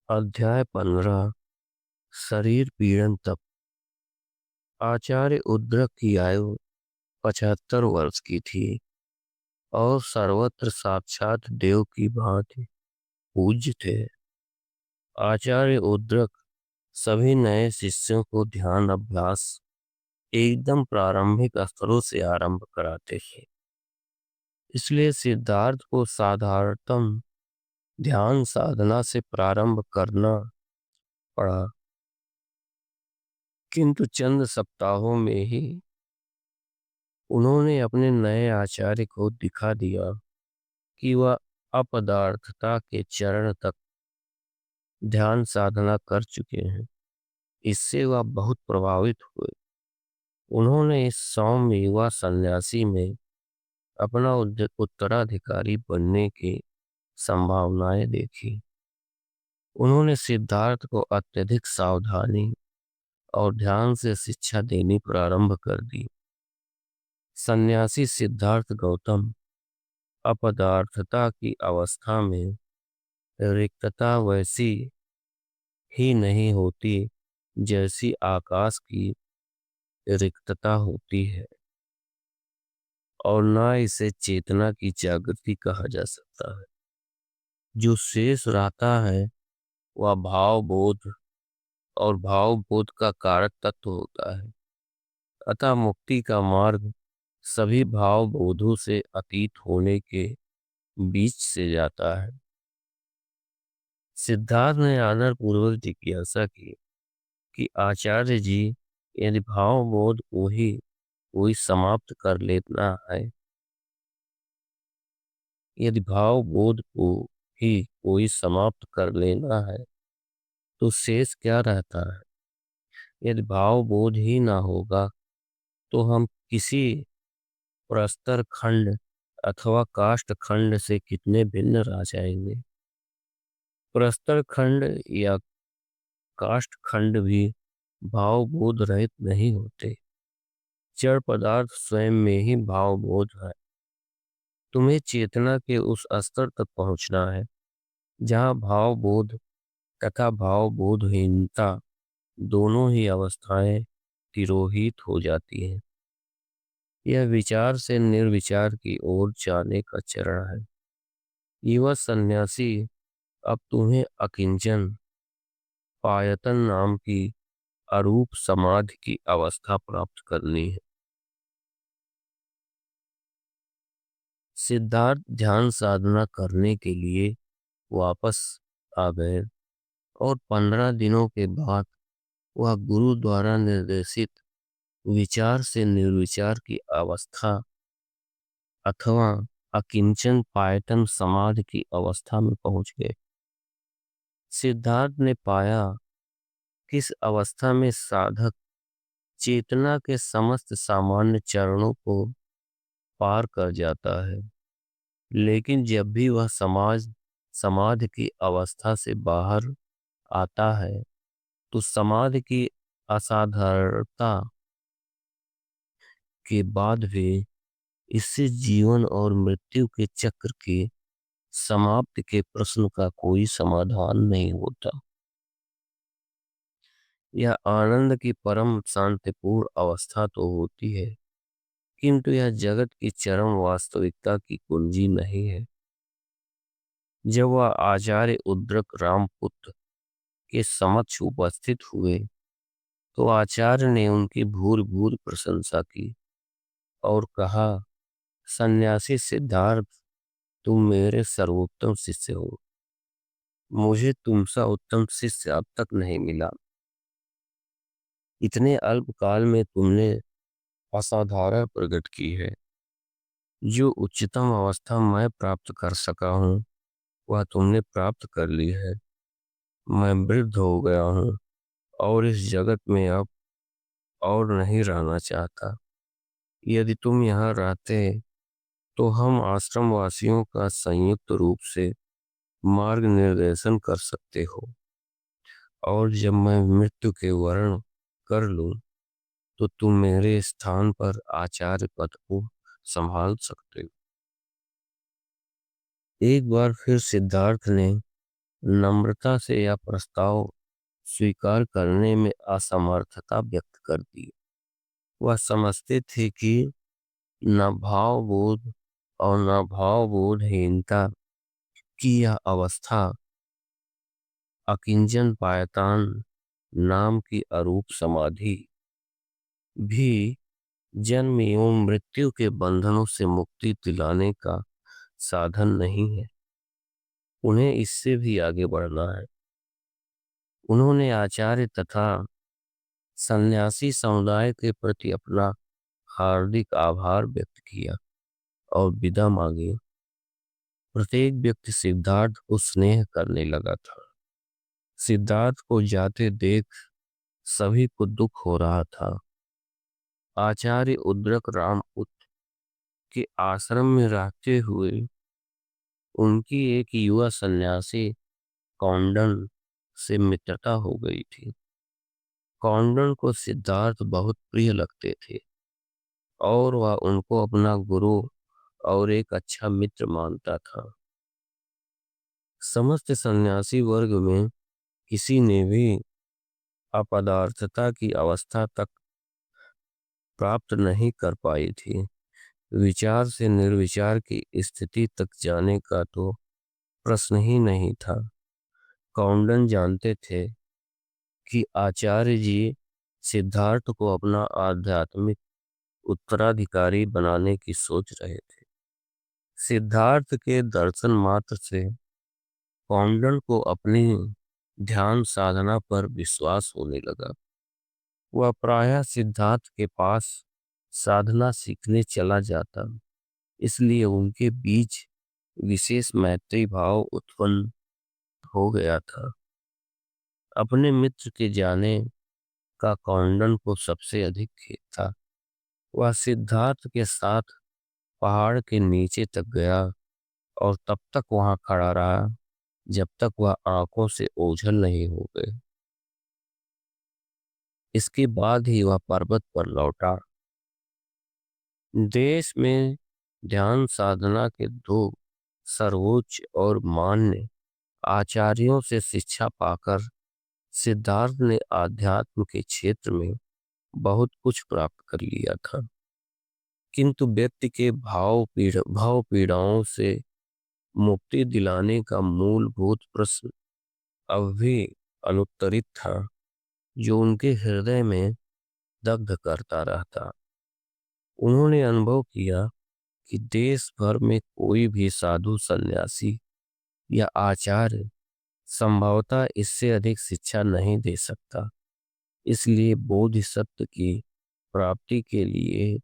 अध्याय 15। शरीर पीड़न तप। आचार्य उद्रक की आयु 75 वर्ष की थी और सर्वत्र साक्षात देव की भांति पूज्य थे। आचार्य उद्रक सभी नए शिष्यों को ध्यान अभ्यास एकदम प्रारंभिक स्तरों से आरंभ कराते थे। इसलिए सिद्धार्थ को साधारणतम ध्यान साधना से प्रारंभ करना पड़ा, किंतु चंद सप्ताहों में ही उन्होंने अपने नए आचार्य को दिखा दिया कि वह अपदार्थता के चरण तक ध्यान साधना कर चुके हैं। इससे वह बहुत प्रभावित हुए। उन्होंने इस सौम्य युवा सन्यासी में अपना उत्तराधिकारी बनने की संभावनाएं देखी। उन्होंने सिद्धार्थ को अत्यधिक सावधानी और ध्यान से शिक्षा देनी प्रारंभ कर दी। सन्यासी सिद्धार्थ गौतम अपदार्थता की अवस्था में रिक्तता वैसी ही नहीं होती जैसी आकाश की रिक्तता होती है, और न इसे चेतना की जागृति कहा जा सकता है। जो शेष रहता है वह भाव बोध और भाव बोध का कारक तत्व होता है। अतः मुक्ति का मार्ग सभी भाव बोधों से अतीत होने के बीच से जाता है। सिद्धार्थ ने आदर पूर्वक जिज्ञासा की कि आचार्य जी, यदि भाव बोध को ही कोई समाप्त कर लेना है, यदि भाव बोध को ही कोई समाप्त कर लेना है तो शेष क्या रहता है? यदि भाव बोध ही ना होगा तो हम किसी प्रस्तर खंड अथवा काष्ठ खंड से कितने भिन्न रह जाएंगे। प्रस्तर खंड या काष्ठ खंड भी भाव बोध रहित नहीं होते। जड़ पदार्थ स्वयं में ही भाव बोध है। तुम्हें चेतना के उस स्तर तक पहुंचना है जहां भाव बोध तथा भाव बोधहीनता दोनों ही अवस्थाएं तिरोहित हो जाती हैं। यह विचार से निर्विचार की ओर जाने का चरण है। युवा सन्यासी, अब तुम्हें अकिंचन पायतन नाम की अरूप समाधि की अवस्था प्राप्त करनी है। सिद्धार्थ ध्यान साधना करने के लिए वापस आ गए और 15 दिनों के बाद वह गुरु द्वारा निर्देशित विचार से निर्विचार की अवस्था अथवा अकिंचन पायतन समाधि की अवस्था में पहुंच गए। सिद्धार्थ ने पाया कि इस अवस्था में साधक चेतना के समस्त सामान्य चरणों को पार कर जाता है, लेकिन जब भी वह समाधि की अवस्था से बाहर आता है तो समाधि की असाधारणता के बाद भी इससे जीवन और मृत्यु के चक्र की समाप्ति के प्रश्न का कोई समाधान नहीं होता। यह आनंद की परम शांतिपूर्ण अवस्था तो होती है, किंतु यह जगत की चरम वास्तविकता की कुंजी नहीं है। जब वह आचार्य उद्रक रामपुत्र के समक्ष उपस्थित हुए तो आचार्य ने उनकी भूर भूर प्रशंसा की और कहा, सन्यासी सिद्धार्थ, तुम मेरे सर्वोत्तम शिष्य हो। मुझे तुमसा उत्तम शिष्य अब तक नहीं मिला। इतने अल्प काल में तुमने असाधारण प्रकट की है। जो उच्चतम अवस्था मैं प्राप्त कर सका हूँ वह तुमने प्राप्त कर ली है। मैं वृद्ध हो गया हूँ और इस जगत में अब और नहीं रहना चाहता। यदि तुम यहाँ रहते तो हम आश्रम वासियों का संयुक्त रूप से मार्ग निर्देशन कर सकते हो, और जब मैं मृत्यु के वर्ण कर लूं तो तुम मेरे स्थान पर आचार्य पद को संभाल सकते हो। एक बार फिर सिद्धार्थ ने नम्रता से यह प्रस्ताव स्वीकार करने में असमर्थता व्यक्त कर दी। वह समझते थे कि न भावबोध और न भावबोधहीनता की यह अवस्था अकिंचन पायतान नाम की अरूप समाधि भी जन्म एवं मृत्यु के बंधनों से मुक्ति दिलाने का साधन नहीं है। उन्हें इससे भी आगे बढ़ना है। उन्होंने आचार्य तथा सन्यासी समुदाय के प्रति अपना हार्दिक आभार व्यक्त किया और विदा मांगी। प्रत्येक व्यक्ति सिद्धार्थ को स्नेह करने लगा था। सिद्धार्थ को जाते देख सभी को दुख हो रहा था। आचार्य उद्रक रामपुत के आश्रम में रहते हुए उनकी एक युवा सन्यासी कौंडन से मित्रता हो गई थी। कौंडन को सिद्धार्थ बहुत प्रिय लगते थे और वह उनको अपना गुरु और एक अच्छा मित्र मानता था। समस्त सन्यासी वर्ग में किसी ने भी अपदार्थता की अवस्था तक प्राप्त नहीं कर पाई थी। विचार से निर्विचार की स्थिति तक जाने का तो प्रश्न ही नहीं था। कौंडन जानते थे कि आचार्य जी सिद्धार्थ को अपना आध्यात्मिक उत्तराधिकारी बनाने की सोच रहे थे। सिद्धार्थ के दर्शन मात्र से कौंडन को अपनी ध्यान साधना पर विश्वास होने लगा। वह प्रायः सिद्धार्थ के पास साधना सीखने चला जाता, इसलिए उनके बीच विशेष मैत्री भाव उत्पन्न हो गया था। अपने मित्र के जाने का कौंडन को सबसे अधिक खेद था। वह सिद्धार्थ के साथ पहाड़ के नीचे तक गया और तब तक वहां खड़ा रहा जब तक वह आंखों से ओझल नहीं हो गए। इसके बाद ही वह पर्वत पर लौटा। देश में ध्यान साधना के दो सर्वोच्च और मान्य आचार्यों से शिक्षा पाकर सिद्धार्थ ने आध्यात्म के क्षेत्र में बहुत कुछ प्राप्त कर लिया था, किंतु व्यक्ति के भाव पीड़ाओं से मुक्ति दिलाने का मूलभूत प्रश्न अब भी अनुत्तरित था, जो उनके हृदय में दग्ध करता रहता। उन्होंने अनुभव किया कि देश भर में कोई भी साधु सन्यासी या आचार्य संभवतः इससे अधिक शिक्षा नहीं दे सकता। इसलिए बोधिसत्व की प्राप्ति के लिए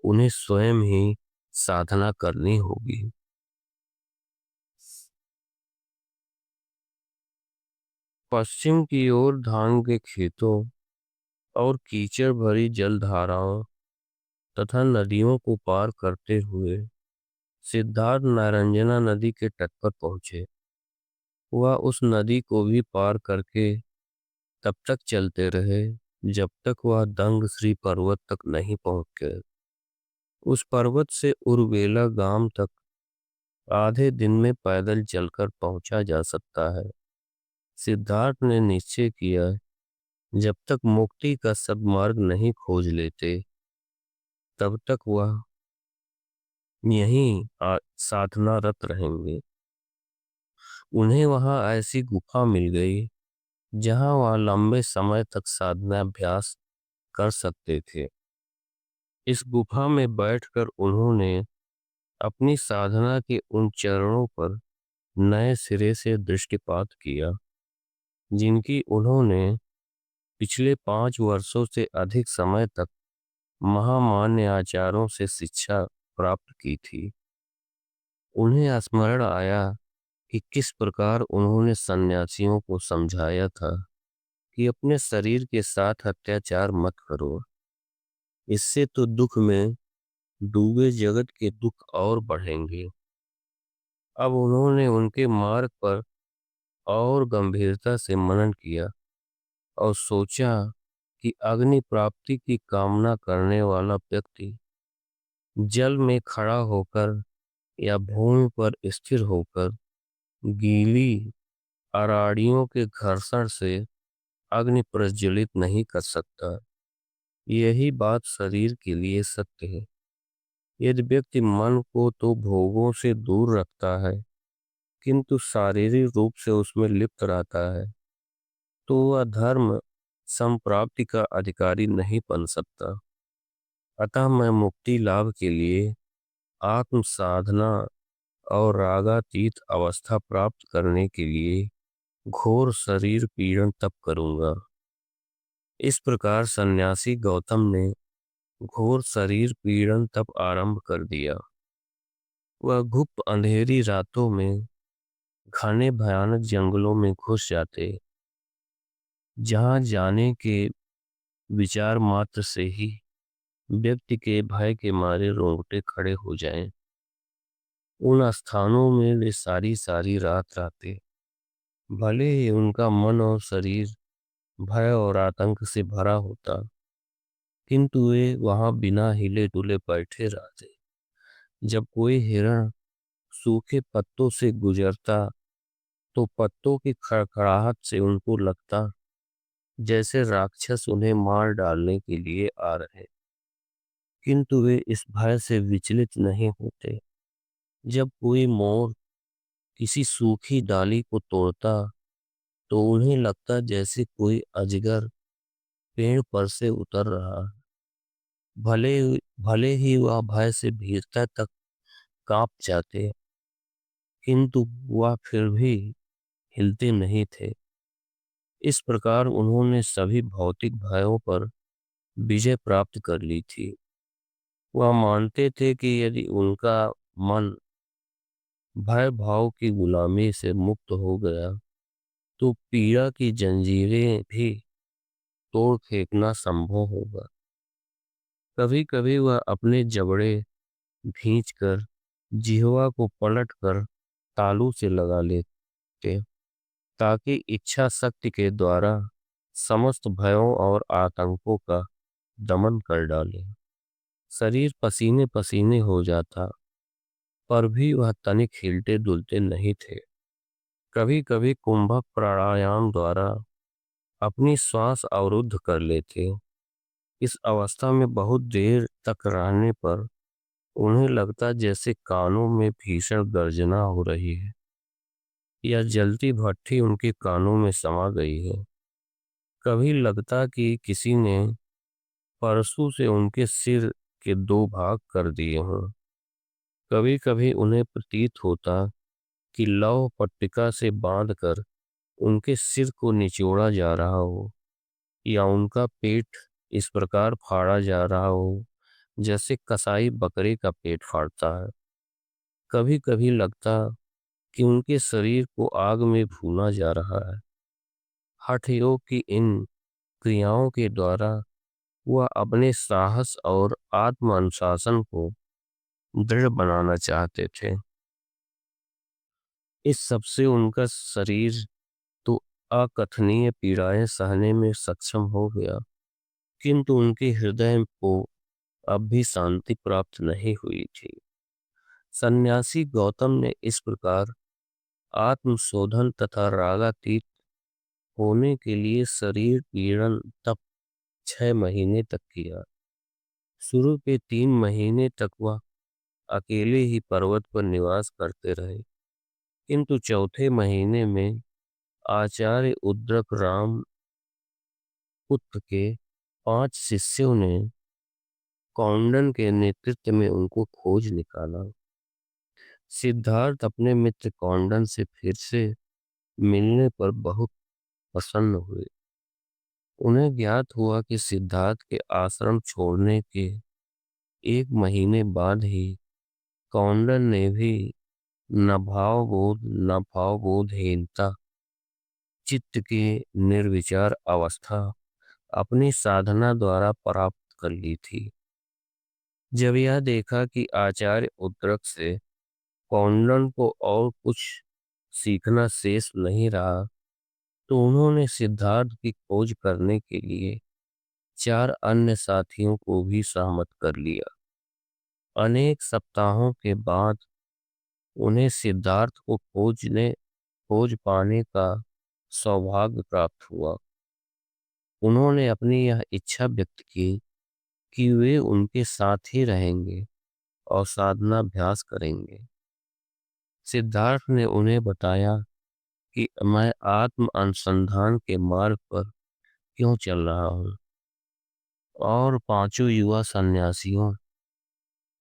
उन्हें स्वयं ही साधना करनी होगी। पश्चिम की ओर धान के खेतों और कीचड़ भरी जलधाराओं तथा नदियों को पार करते हुए सिद्धार्थ नारंजना नदी के तट पर पहुंचे। वह उस नदी को भी पार करके तब तक चलते रहे जब तक वह दंग श्री पर्वत तक नहीं पहुंच गए। उस पर्वत से उर्वेला गांव तक आधे दिन में पैदल चलकर पहुंचा जा सकता है। सिद्धार्थ ने निश्चय किया, जब तक मुक्ति का सद्मार्ग नहीं खोज लेते तब तक वह यहीं साधनारत रहेंगे। उन्हें वहां ऐसी गुफा मिल गई जहां वह लंबे समय तक साधनाभ्यास कर सकते थे। इस गुफा में बैठकर उन्होंने अपनी साधना के उन चरणों पर नए सिरे से दृष्टिपात किया जिनकी उन्होंने पिछले 5 वर्षों से अधिक समय तक महामान्य आचार्यों से शिक्षा प्राप्त की थी। उन्हें स्मरण आया कि किस प्रकार उन्होंने सन्यासियों को समझाया था कि अपने शरीर के साथ अत्याचार मत करो, इससे तो दुख में डूबे जगत के दुख और बढ़ेंगे। अब उन्होंने उनके मार्ग पर और गंभीरता से मनन किया और सोचा कि अग्नि प्राप्ति की कामना करने वाला व्यक्ति जल में खड़ा होकर या भूमि पर स्थिर होकर गीली अराड़ियों के घर्षण से अग्नि प्रज्वलित नहीं कर सकता। यही बात शरीर के लिए सत्य है। यदि व्यक्ति मन को तो भोगों से दूर रखता है किंतु शारीरिक रूप से उसमें लिप्त रहता है, तो वह धर्म संप्राप्ति का अधिकारी नहीं बन सकता। अतः मैं मुक्ति लाभ के लिए आत्म साधना और रागातीत अवस्था प्राप्त करने के लिए घोर शरीर पीड़न तप करूंगा। इस प्रकार सन्यासी गौतम ने घोर शरीर पीड़न तप आरंभ कर दिया। वह गुप्त अंधेरी रातों में घने भयानक जंगलों में घुस जाते, जहां जाने के विचार मात्र से ही व्यक्ति के भय के मारे रोंगटे खड़े हो जाएं। उन स्थानों में वे सारी सारी रात रहते, भले ही उनका मन और शरीर भय और आतंक से भरा होता, किंतु वे वहां बिना हिले डुले बैठे रहते। जब कोई हिरण सूखे पत्तों से गुजरता तो पत्तों की खड़खड़ाहट से उनको लगता जैसे राक्षस उन्हें मार डालने के लिए आ रहे, किंतु वे इस भय से विचलित नहीं होते। जब कोई मोर किसी सूखी डाली को तोड़ता तो उन्हें लगता जैसे कोई अजगर पेड़ पर से उतर रहा है। भले भले ही वह भय से भीतर तक कांप जाते, किंतु वह फिर भी हिलते नहीं थे। इस प्रकार उन्होंने सभी भौतिक भयों पर विजय प्राप्त कर ली थी। वह मानते थे कि यदि उनका मन भय भाव की गुलामी से मुक्त हो गया तो पीड़ा की जंजीरें भी तोड़ फेंकना संभव होगा। कभी कभी वह अपने जबड़े खींचकर जिह्वा को पलट कर तालू से लगा लेते, ताकि इच्छा शक्ति के द्वारा समस्त भयों और आतंकों का दमन कर डाले। शरीर पसीने पसीने हो जाता, पर भी वह तनिक हिलते डुलते नहीं थे। कभी कभी कुंभक प्राणायाम द्वारा अपनी श्वास अवरुद्ध कर लेते। इस अवस्था में बहुत देर तक रहने पर उन्हें लगता जैसे कानों में भीषण गर्जना हो रही है या जलती भट्ठी उनके कानों में समा गई है। कभी लगता कि किसी ने परसों से उनके सिर के दो भाग कर दिए हों। कभी कभी उन्हें प्रतीत होता कि लौह पट्टिका से बांधकर उनके सिर को निचोड़ा जा रहा हो या उनका पेट इस प्रकार फाड़ा जा रहा हो जैसे कसाई बकरे का पेट फाड़ता है। कभी कभी लगता कि उनके शरीर को आग में भूना जा रहा है। हठ योग की इन क्रियाओं के द्वारा वह अपने साहस और आत्म अनुशासन को दृढ़ बनाना चाहते थे। इस सबसे उनका शरीर तो अकथनीय पीड़ाएं सहने में सक्षम हो गया, किंतु उनके हृदय को अब भी शांति प्राप्त नहीं हुई थी। सन्यासी गौतम ने इस प्रकार आत्मशोधन तथा रागातीत होने के लिए शरीर पीड़न तप 6 महीने तक किया। शुरू के 3 महीने तक वह अकेले ही पर्वत पर निवास करते रहे, किंतु चौथे महीने में आचार्य उद्रक राम पुत्र के 5 शिष्यों ने कौंडन के नेतृत्व में उनको खोज निकाला। सिद्धार्थ अपने मित्र कौंडन से फिर से मिलने पर बहुत प्रसन्न हुए। उन्हें ज्ञात हुआ कि सिद्धार्थ के आश्रम छोड़ने के 1 महीने बाद ही कौंडन ने भी न भावबोधहीनता चित्त की निर्विचार अवस्था अपनी साधना द्वारा प्राप्त कर ली थी। जब यह देखा कि आचार्य उद्रक से कौंडन को और कुछ सीखना शेष नहीं रहा, तो उन्होंने सिद्धार्थ की खोज करने के लिए 4 अन्य साथियों को भी सहमत कर लिया। अनेक सप्ताहों के बाद उन्हें सिद्धार्थ को खोज पाने का सौभाग्य प्राप्त हुआ। उन्होंने अपनी यह इच्छा व्यक्त की कि वे उनके साथ ही रहेंगे और साधना अभ्यास करेंगे। सिद्धार्थ ने उन्हें बताया कि मैं आत्म अनुसंधान के मार्ग पर क्यों चल रहा हूँ, और पांचों युवा सन्यासियों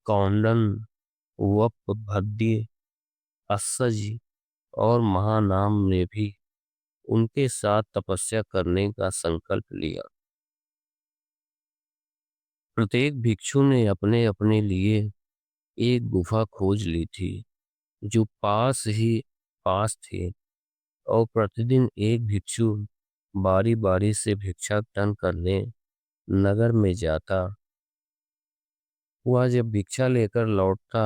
कौंडन, वप, भद्दी, अस्सजी और महानाम ने भी उनके साथ तपस्या करने का संकल्प लिया। प्रत्येक भिक्षु ने अपने अपने लिए एक गुफा खोज ली थी जो पास थी, और प्रतिदिन एक भिक्षु बारी बारी से भिक्षाटन करने नगर में जाता। वह जब भिक्षा लेकर लौटता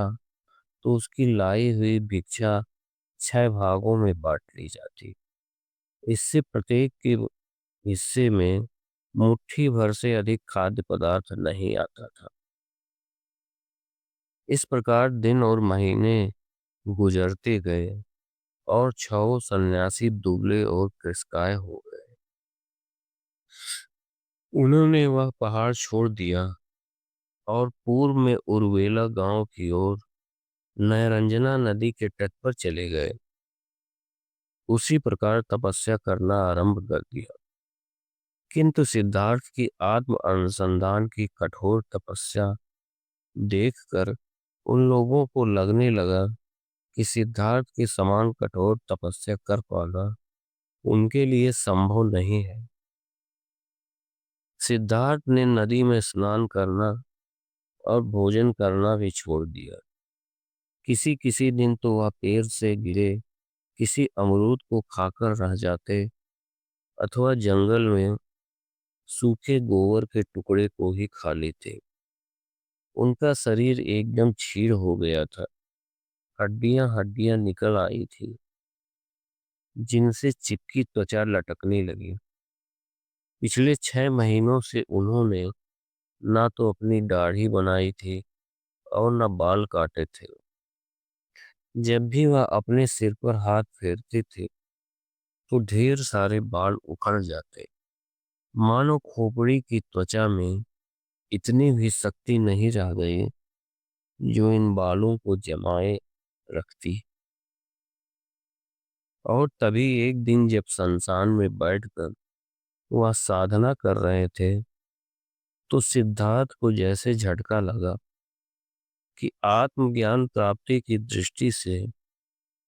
तो उसकी लाई हुई भिक्षा 6 भागों में बांट ली जाती। इससे प्रत्येक के हिस्से में मुट्ठी भर से अधिक खाद्य पदार्थ नहीं आता था। इस प्रकार दिन और महीने गुजरते गए और 6 सन्यासी दुबले और कृशकाय हो गए। उन्होंने वह पहाड़ छोड़ दिया और पूर्व में उर्वेला गांव की ओर नयरंजना नदी के तट पर चले गए। उसी प्रकार तपस्या करना आरंभ कर दिया। किंतु सिद्धार्थ की आत्म अनुसंधान की कठोर तपस्या देखकर उन लोगों को लगने लगा कि सिद्धार्थ के समान कठोर तपस्या कर पाना उनके लिए संभव नहीं है। सिद्धार्थ ने नदी में स्नान करना और भोजन करना भी छोड़ दिया। किसी किसी दिन तो वह पेड़ से गिरे किसी अमरूद को खाकर रह जाते, अथवा जंगल में सूखे गोबर के टुकड़े को ही खा लेते। उनका शरीर एकदम क्षीण हो गया था। हड्डियां हड्डियां निकल आई थी जिनसे चिपकी त्वचा लटकने लगी। पिछले 6 महीनों से उन्होंने ना तो अपनी दाढ़ी बनाई थी और न बाल काटे थे। जब भी वह अपने सिर पर हाथ फेरते थे तो ढेर सारे बाल उखड़ जाते, मानो खोपड़ी की त्वचा में इतनी भी शक्ति नहीं रह गई जो इन बालों को जमाए रखती। और तभी एक दिन जब शमशान में बैठकर वह साधना कर रहे थे तो सिद्धार्थ को जैसे झटका लगा कि आत्मज्ञान प्राप्ति की दृष्टि से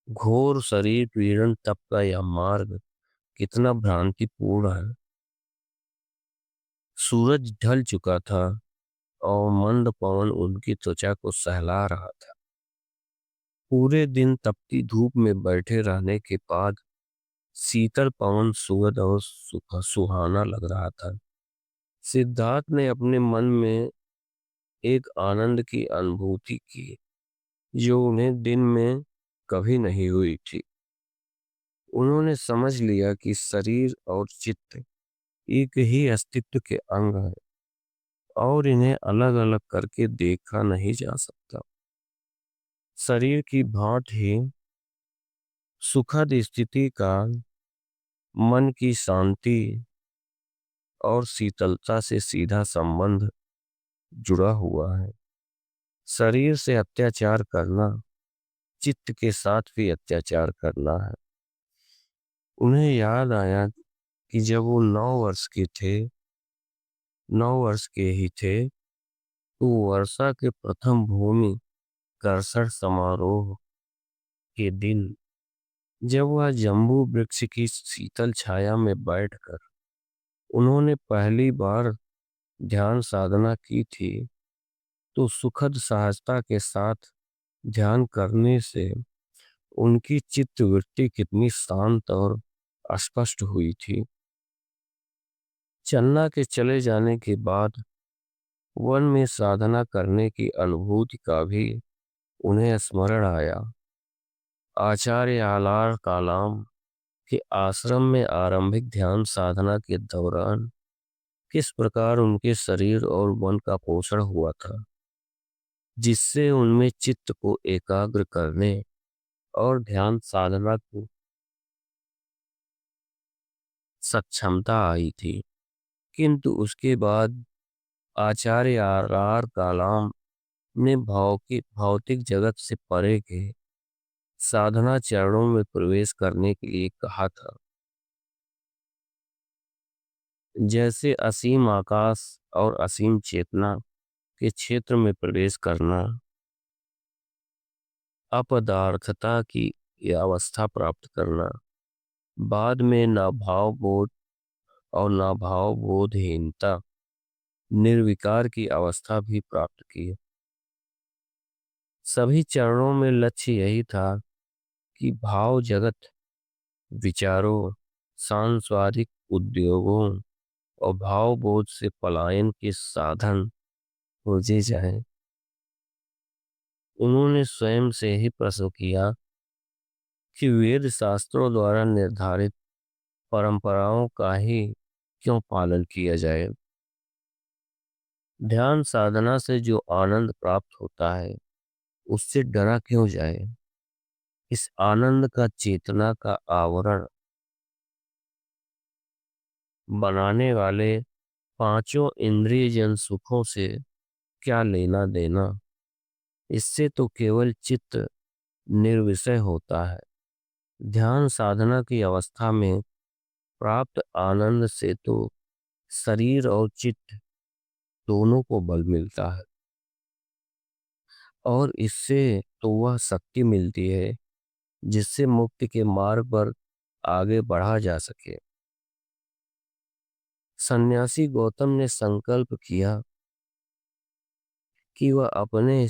घोर शरीर पीड़न तप का यह मार्ग कितना भ्रांतिपूर्ण है। सूरज ढल चुका था और मंद पवन उनकी त्वचा को सहला रहा था। पूरे दिन तपती धूप में बैठे रहने के बाद शीतल पवन सुखद और सुहाना लग रहा था। सिद्धार्थ ने अपने मन में एक आनंद की अनुभूति की जो उन्हें दिन में कभी नहीं हुई थी। उन्होंने समझ लिया कि शरीर और चित्त एक ही अस्तित्व के अंग है और इन्हें अलग अलग करके देखा नहीं जा सकता। शरीर की भांति ही सुखद स्थिति का मन की शांति और शीतलता से सीधा संबंध जुड़ा हुआ है। शरीर से अत्याचार करना चित्त के साथ भी अत्याचार करना है। उन्हें याद आया कि जब वो 9 वर्ष के ही थे तो वर्षा के प्रथम भूमि कर्षण समारोह के दिन जब वह जम्बू वृक्ष की शीतल छाया में बैठकर उन्होंने पहली बार ध्यान साधना की थी, तो सुखद सहजता के साथ ध्यान करने से उनकी चित्तवृत्ति कितनी शांत और स्पष्ट हुई थी। चन्ना के चले जाने के बाद वन में साधना करने की अनुभूति का भी उन्हें स्मरण आया। आचार्य आलार कालाम के आश्रम में आरंभिक ध्यान साधना के दौरान किस प्रकार उनके शरीर और मन का पोषण हुआ था, जिससे उनमें चित्त को एकाग्र करने और ध्यान साधना को सक्षमता आई थी। किंतु उसके बाद आचार्य आर आर कलाम ने भौतिक जगत से परे के साधना चरणों में प्रवेश करने के लिए कहा था। जैसे असीम आकाश और असीम चेतना के क्षेत्र में प्रवेश करना, अपदार्थता की ये अवस्था प्राप्त करना, बाद में नाभाव बोध और नाभाव बोधहीनता, निर्विकार की अवस्था भी प्राप्त की। सभी चरणों में लक्ष्य यही था कि भाव जगत, विचारों, सांसारिक उद्योगों और भाव बोध से पलायन के साधन खोजे जाएं। उन्होंने स्वयं से ही प्रश्न किया कि वेद शास्त्रों द्वारा निर्धारित परंपराओं का ही क्यों पालन किया जाए। ध्यान साधना से जो आनंद प्राप्त होता है उससे डरा क्यों जाए। इस आनंद का चेतना का आवरण बनाने वाले पांचों इंद्रियजन सुखों से क्या लेना देना। इससे तो केवल चित्त निर्विषय होता है। ध्यान साधना की अवस्था में प्राप्त आनंद से तो शरीर और चित्त दोनों को बल मिलता है और इससे तो वह शक्ति मिलती है जिससे मुक्ति के मार्ग पर आगे बढ़ा जा सके। सन्यासी गौतम ने संकल्प किया कि वह अपना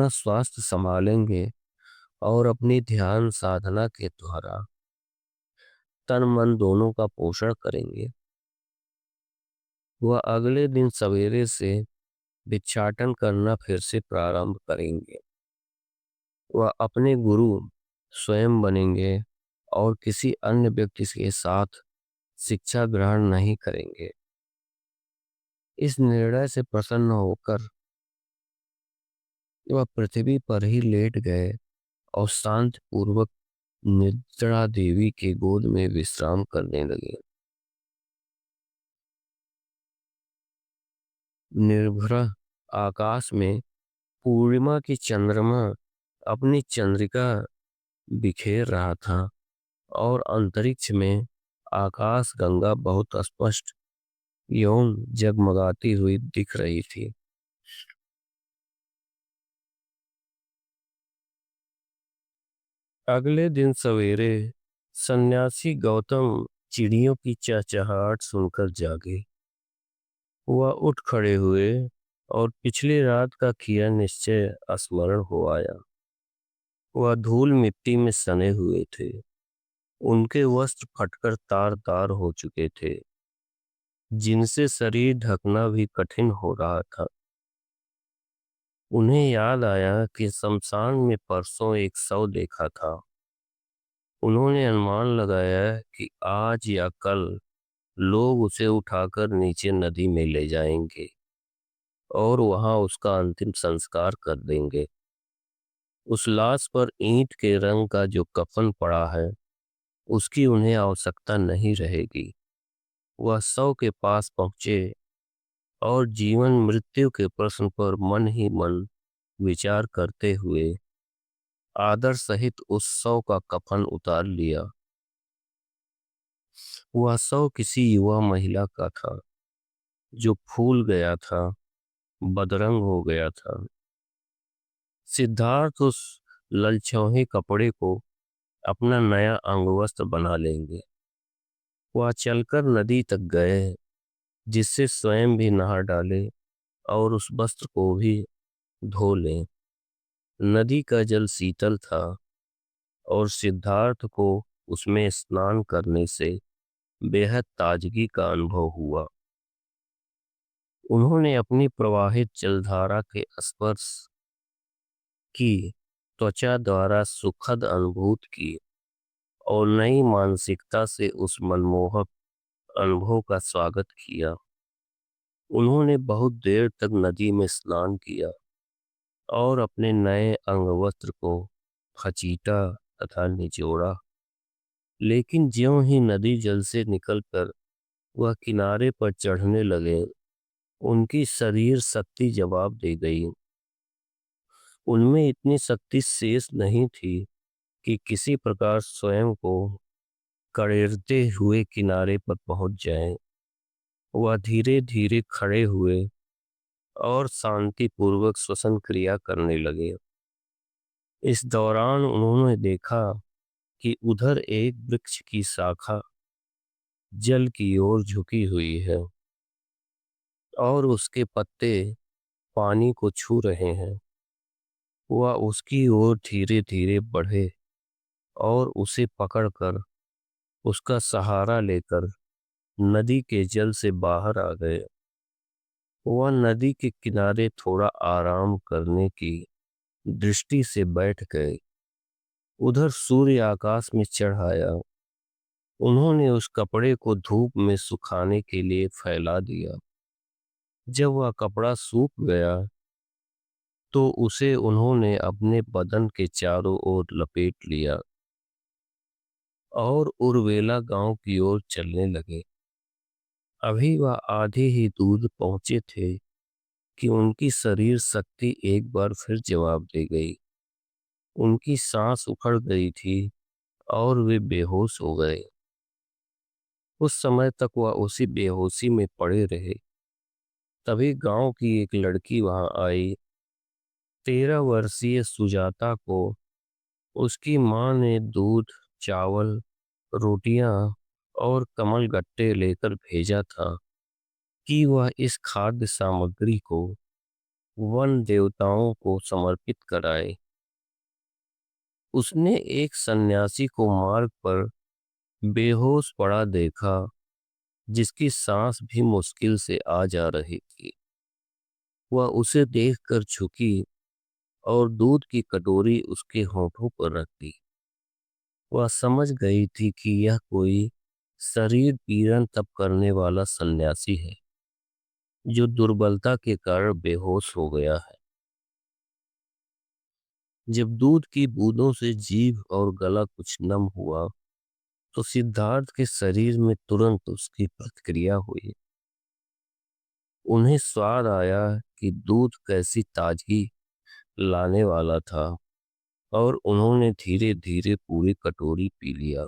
स्वास्थ्य संभालेंगे और अपनी ध्यान साधना के द्वारा तन मन दोनों का पोषण करेंगे। वह अगले दिन सवेरे से भिक्षाटन करना फिर से प्रारंभ करेंगे। वह अपने गुरु स्वयं बनेंगे और किसी अन्य व्यक्ति के साथ शिक्षा ग्रहण नहीं करेंगे। इस निर्णय से प्रसन्न होकर वह पृथ्वी पर ही लेट गए और शांत पूर्वक निद्रा देवी के गोद में विश्राम करने लगे। निर्भर आकाश में पूर्णिमा की चंद्रमा अपनी चंद्रिका बिखेर रहा था और अंतरिक्ष में आकाश गंगा बहुत स्पष्ट एवं जगमगाती हुई दिख रही थी। अगले दिन सवेरे सन्यासी गौतम चिड़ियों की चहचहाहट सुनकर जागे। वह उठ खड़े हुए और पिछली रात का किया निश्चय स्मरण हो आया। वह धूल मिट्टी में सने हुए थे। उनके वस्त्र फटकर तार तार हो चुके थे जिनसे शरीर ढकना भी कठिन हो रहा था। उन्हें याद आया कि शमशान में परसों एक शव देखा था। उन्होंने अनुमान लगाया कि आज या कल लोग उसे उठाकर नीचे नदी में ले जाएंगे और वहां उसका अंतिम संस्कार कर देंगे। उस लाश पर ईंट के रंग का जो कफन पड़ा है उसकी उन्हें आवश्यकता नहीं रहेगी। वह शव के पास पहुंचे और जीवन मृत्यु के प्रश्न पर मन ही मन विचार करते हुए आदर सहित उस शव का कफन उतार लिया। वह शव किसी युवा महिला का था जो फूल गया था, बदरंग हो गया था। सिद्धार्थ उस ललछौहे कपड़े को अपना नया अंगवस्त्र बना लेंगे। वह चलकर नदी तक गए जिससे स्वयं भी नहा डाले और उस वस्त्र को भी धो लें। नदी का जल शीतल था और सिद्धार्थ को उसमें स्नान करने से बेहद ताजगी का अनुभव हुआ। उन्होंने अपनी प्रवाहित जलधारा के स्पर्श की त्वचा द्वारा सुखद अनुभूति की और नई मानसिकता से उस मनमोहक अनुभव का स्वागत किया। उन्होंने बहुत देर तक नदी में स्नान किया और अपने नए अंगवस्त्र को खचीटा तथा निचोड़ा। लेकिन ज्यों ही नदी जल से निकलकर वह किनारे पर चढ़ने लगे, उनकी शरीर शक्ति जवाब दे गई। उनमें इतनी शक्ति शेष नहीं थी कि किसी प्रकार स्वयं को कड़ेरते हुए किनारे पर पहुंच जाएं। वह धीरे धीरे खड़े हुए और शांतिपूर्वक श्वसन क्रिया करने लगे। इस दौरान उन्होंने देखा कि उधर एक वृक्ष की शाखा जल की ओर झुकी हुई है और उसके पत्ते पानी को छू रहे हैं। वह उसकी ओर धीरे धीरे बढ़े और उसे पकड़कर उसका सहारा लेकर नदी के जल से बाहर आ गए। वह नदी के किनारे थोड़ा आराम करने की दृष्टि से बैठ गए। उधर सूर्य आकाश में चढ़ आया। उन्होंने उस कपड़े को धूप में सुखाने के लिए फैला दिया। जब वह कपड़ा सूख गया तो उसे उन्होंने अपने बदन के चारों ओर लपेट लिया और उर्वेला गांव की ओर चलने लगे। अभी वह आधे ही दूर पहुंचे थे कि उनकी शरीर शक्ति एक बार फिर जवाब दे गई। उनकी सांस उखड़ गई थी और वे बेहोश हो गए। उस समय तक वह उसी बेहोशी में पड़े रहे। तभी गांव की एक लड़की वहां आई। 13 वर्षीय सुजाता को उसकी माँ ने दूध, चावल, रोटियां और कमलगट्टे लेकर भेजा था कि वह इस खाद्य सामग्री को वन देवताओं को समर्पित कराए। उसने एक सन्यासी को मार्ग पर बेहोश पड़ा देखा, जिसकी सांस भी मुश्किल से आ जा रही थी। वह उसे देखकर झुकी और दूध की कटोरी उसके होठों पर रख दी। वह समझ गई थी कि यह कोई शरीर पीड़न तप करने वाला सन्यासी है, जो दुर्बलता के कारण बेहोश हो गया है। जब दूध की बूंदों से जीभ और गला कुछ नम हुआ तो सिद्धार्थ के शरीर में तुरंत उसकी प्रतिक्रिया हुई। उन्हें स्वाद आया कि दूध कैसी ताजगी लाने वाला था और उन्होंने धीरे धीरे पूरी कटोरी पी लिया।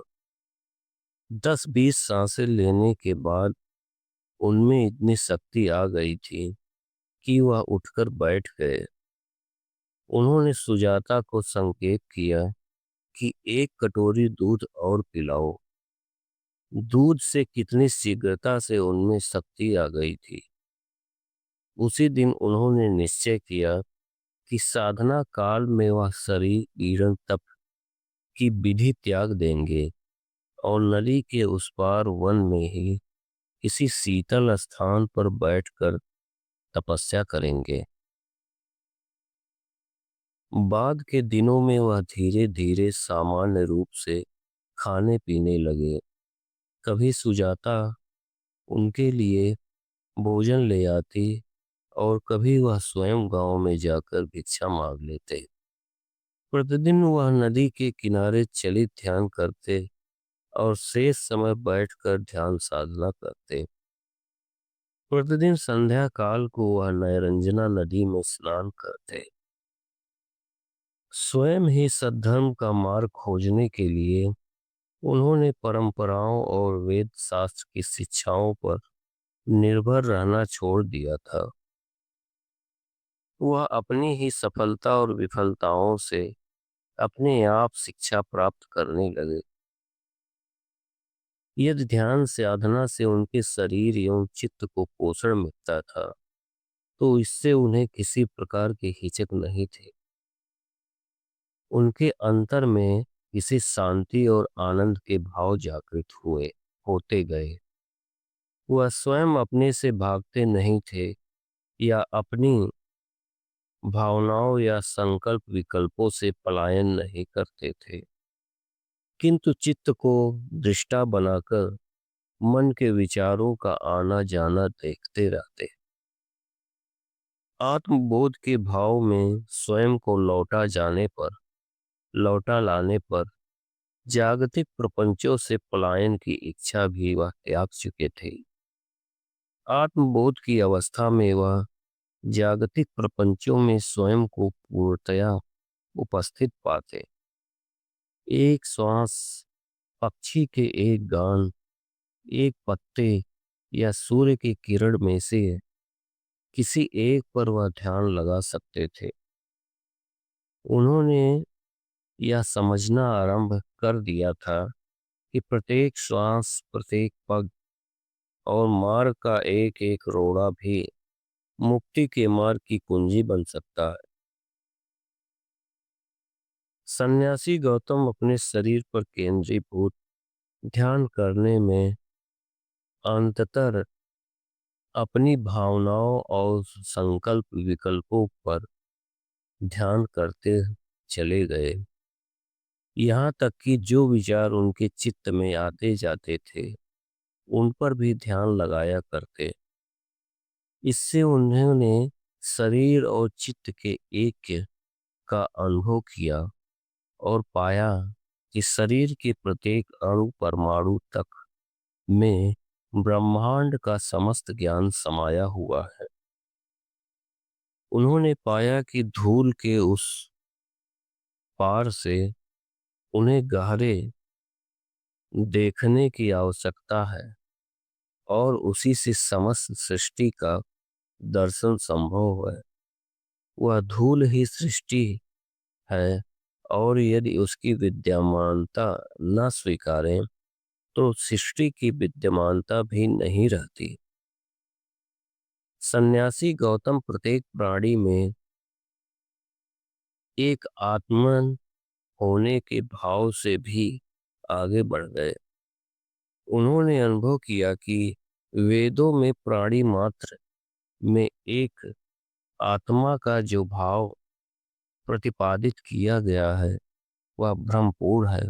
10-20 सांसें लेने के बाद उनमें इतनी शक्ति आ गई थी कि वह उठकर बैठ गए। उन्होंने सुजाता को संकेत किया कि एक कटोरी दूध और पिलाओ। दूध से कितनी शीघ्रता से उनमें शक्ति आ गई थी। उसी दिन उन्होंने निश्चय किया कि साधना काल में वह शरीर पीड़न तप की विधि त्याग देंगे और नदी के उस पार वन में ही किसी शीतल स्थान पर बैठकर तपस्या करेंगे। बाद के दिनों में वह धीरे धीरे सामान्य रूप से खाने पीने लगे। कभी सुजाता उनके लिए भोजन ले आती और कभी वह स्वयं गांव में जाकर भिक्षा मांग लेते। प्रतिदिन वह नदी के किनारे चलित ध्यान करते और शेष समय बैठकर ध्यान साधना करते। प्रतिदिन संध्या काल को वह नैरंजना नदी में स्नान करते। स्वयं ही सद्धर्म का मार्ग खोजने के लिए उन्होंने परंपराओं और वेद शास्त्र की शिक्षाओं पर निर्भर रहना छोड़ दिया था। वह अपनी ही सफलता और विफलताओं से अपने आप शिक्षा प्राप्त करने लगे। यदि ध्यान साधना से उनके शरीर एवं चित्त को पोषण मिलता था तो इससे उन्हें किसी प्रकार की हिचक नहीं थी। उनके अंतर में किसी शांति और आनंद के भाव जागृत होते गए। वह स्वयं अपने से भागते नहीं थे या अपनी भावनाओं या संकल्प विकल्पों से पलायन नहीं करते थे, किंतु चित्त को दृष्टा बनाकर मन के विचारों का आना जाना देखते रहते। आत्मबोध के भाव में स्वयं को लौटा लाने पर जागतिक प्रपंचों से पलायन की इच्छा भी वह त्याग चुके थे। आत्मबोध की अवस्था में वह जागतिक प्रपंचों में स्वयं को पूर्णतया उपस्थित पाते। एक श्वास, पक्षी के एक गान, एक पत्ते या सूर्य की किरण में से किसी एक पर वह ध्यान लगा सकते थे। उन्होंने यह समझना आरंभ कर दिया था कि प्रत्येक श्वास, प्रत्येक पग और मार्ग का एक एक रोड़ा भी मुक्ति के मार्ग की कुंजी बन सकता है। सन्यासी गौतम अपने शरीर पर केंद्रीभूत ध्यान करने में अंततः अपनी भावनाओं और संकल्प विकल्पों पर ध्यान करते चले गए। यहाँ तक कि जो विचार उनके चित्त में आते जाते थे उन पर भी ध्यान लगाया करते। इससे उन्होंने शरीर और चित्त के ऐक्य का अनुभव किया और पाया कि शरीर के प्रत्येक अणु परमाणु तक में ब्रह्मांड का समस्त ज्ञान समाया हुआ है। उन्होंने पाया कि धूल के उस पार से उन्हें गहरे देखने की आवश्यकता है और उसी से समस्त सृष्टि का दर्शन संभव है। वह धूल ही सृष्टि है और यदि उसकी विद्यमानता न स्वीकारें तो सृष्टि की विद्यमानता भी नहीं रहती। सन्यासी गौतम प्रत्येक प्राणी में एक आत्मन होने के भाव से भी आगे बढ़ गए। उन्होंने अनुभव किया कि वेदों में प्राणी मात्र में एक आत्मा का जो भाव प्रतिपादित किया गया है वह भ्रमपूर्ण है।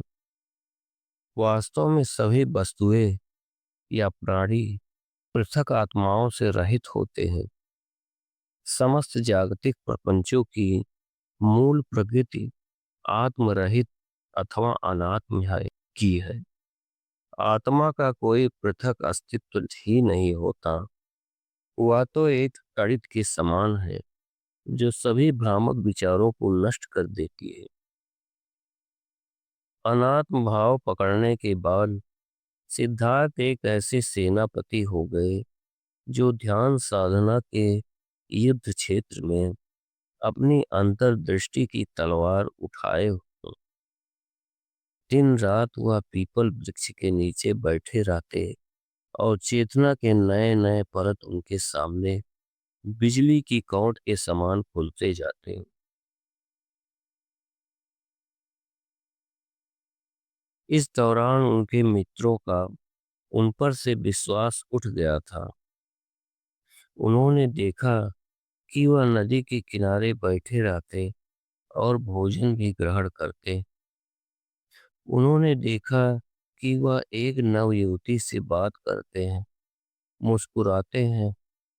वास्तव में सभी वस्तुएं या प्राणी पृथक आत्माओं से रहित होते हैं। समस्त जागतिक प्रपंचों की मूल प्रकृति आत्मरहित अथवा अनात्म की है। आत्मा का कोई पृथक अस्तित्व ही नहीं होता। वह तो एक तड़ित के समान है जो सभी भ्रामक विचारों को नष्ट कर देती है। अनात्म भाव पकड़ने के बाद सिद्धार्थ एक ऐसे सेनापति हो गए जो ध्यान साधना के युद्ध क्षेत्र में अपनी अंतर्दृष्टि की तलवार उठाए हो। दिन रात वह पीपल वृक्ष के नीचे बैठे रहते और चेतना के नए नए परत उनके सामने बिजली की कौट के समान खुलते जाते। इस दौरान उनके मित्रों का उन पर से विश्वास उठ गया था। उन्होंने देखा कि वह नदी के किनारे बैठे रहते और भोजन भी ग्रहण करते। उन्होंने देखा कि वह एक नवयुवती से बात करते हैं, मुस्कुराते हैं,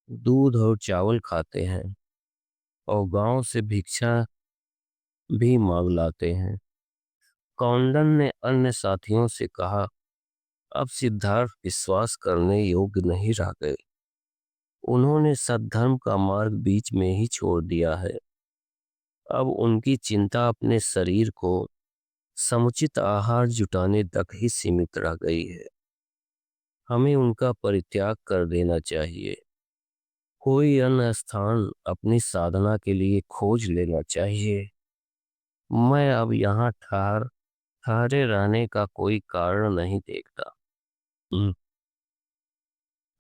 दूध और चावल खाते हैं और गांव से भिक्षा भी मांग लाते हैं। कौंडन ने अन्य साथियों से कहा, अब सिद्धार्थ विश्वास करने योग्य नहीं रह गए। उन्होंने सद्धर्म का मार्ग बीच में ही छोड़ दिया है। अब उनकी चिंता अपने शरीर को समुचित आहार जुटाने तक ही सीमित रह गई है। हमें उनका परित्याग कर देना चाहिए। कोई अन्य स्थान अपनी साधना के लिए खोज लेना चाहिए। मैं अब यहाँ ठहरे रहने का कोई कारण नहीं देखता।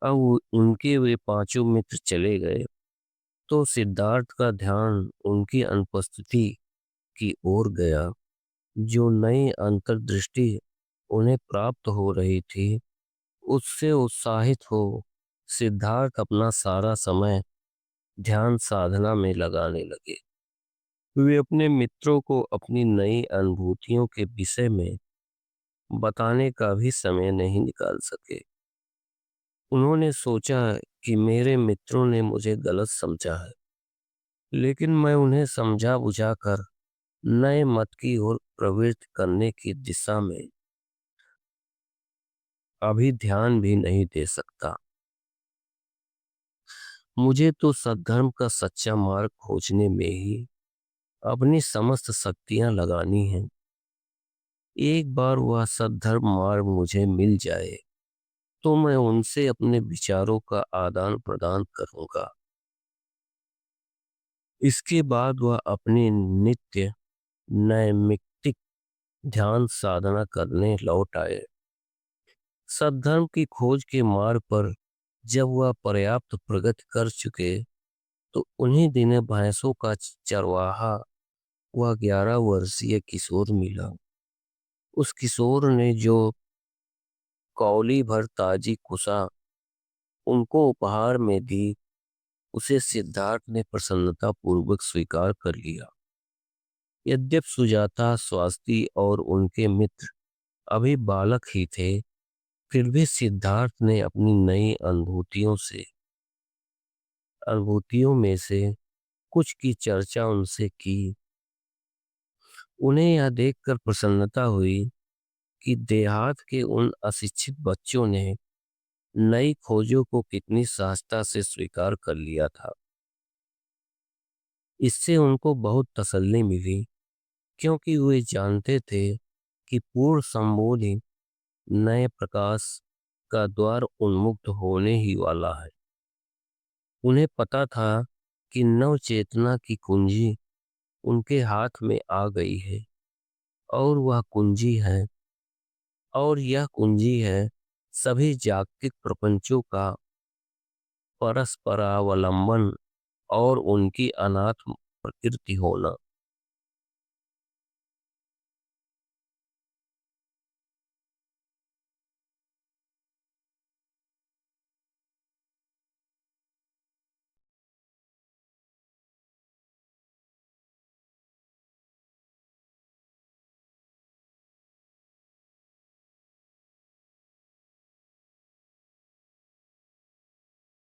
अब उनके वे पांचों मित्र चले गए तो सिद्धार्थ का ध्यान उनकी अनुपस्थिति की ओर गया। जो नई अंतर्दृष्टि उन्हें प्राप्त हो रही थी उससे उत्साहित हो सिद्धार्थ अपना सारा समय ध्यान साधना में लगाने लगे। वे अपने मित्रों को अपनी नई अनुभूतियों के विषय में बताने का भी समय नहीं निकाल सके। उन्होंने सोचा कि मेरे मित्रों ने मुझे गलत समझा है, लेकिन मैं उन्हें समझा बुझाकर नए मत की ओर प्रवृत्त करने की दिशा में अभी ध्यान भी नहीं दे सकता। मुझे तो सद्धर्म का सच्चा मार्ग खोजने में ही अपनी समस्त शक्तियां लगानी हैं। एक बार वह सद्धर्म मार्ग मुझे मिल जाए तो मैं उनसे अपने विचारों का आदान प्रदान करूंगा। इसके बाद वह अपने नित्य नैमित्तिक ध्यान साधना करने लौट आए। सद्धर्म की खोज के मार्ग पर जब वह पर्याप्त प्रगति कर चुके तो उन्हीं दिने भैंसों का चरवाहा वह 11 वर्षीय किशोर मिला। उस किशोर ने जो कौली भर ताजी कुसा उनको उपहार में दी, उसे सिद्धार्थ ने प्रसन्नता पूर्वक स्वीकार कर लिया। यद्यपि सुजाता, स्वाति और उनके मित्र अभी बालक ही थे, फिर भी सिद्धार्थ ने अपनी नई अनुभूतियों में से कुछ की चर्चा उनसे की। उन्हें यह देखकर प्रसन्नता हुई कि देहात के उन अशिक्षित बच्चों ने नई खोजों को कितनी सहजता से स्वीकार कर लिया था। इससे उनको बहुत तसल्ली मिली, क्योंकि वे जानते थे कि पूर्ण संबोधि नए प्रकाश का द्वार उन्मुक्त होने ही वाला है। उन्हें पता था कि नव चेतना की कुंजी उनके हाथ में आ गई है, और वह कुंजी है और यह कुंजी है सभी जागतिक प्रपंचों का परस्परावलंबन और उनकी अनात्म प्रकृति होना।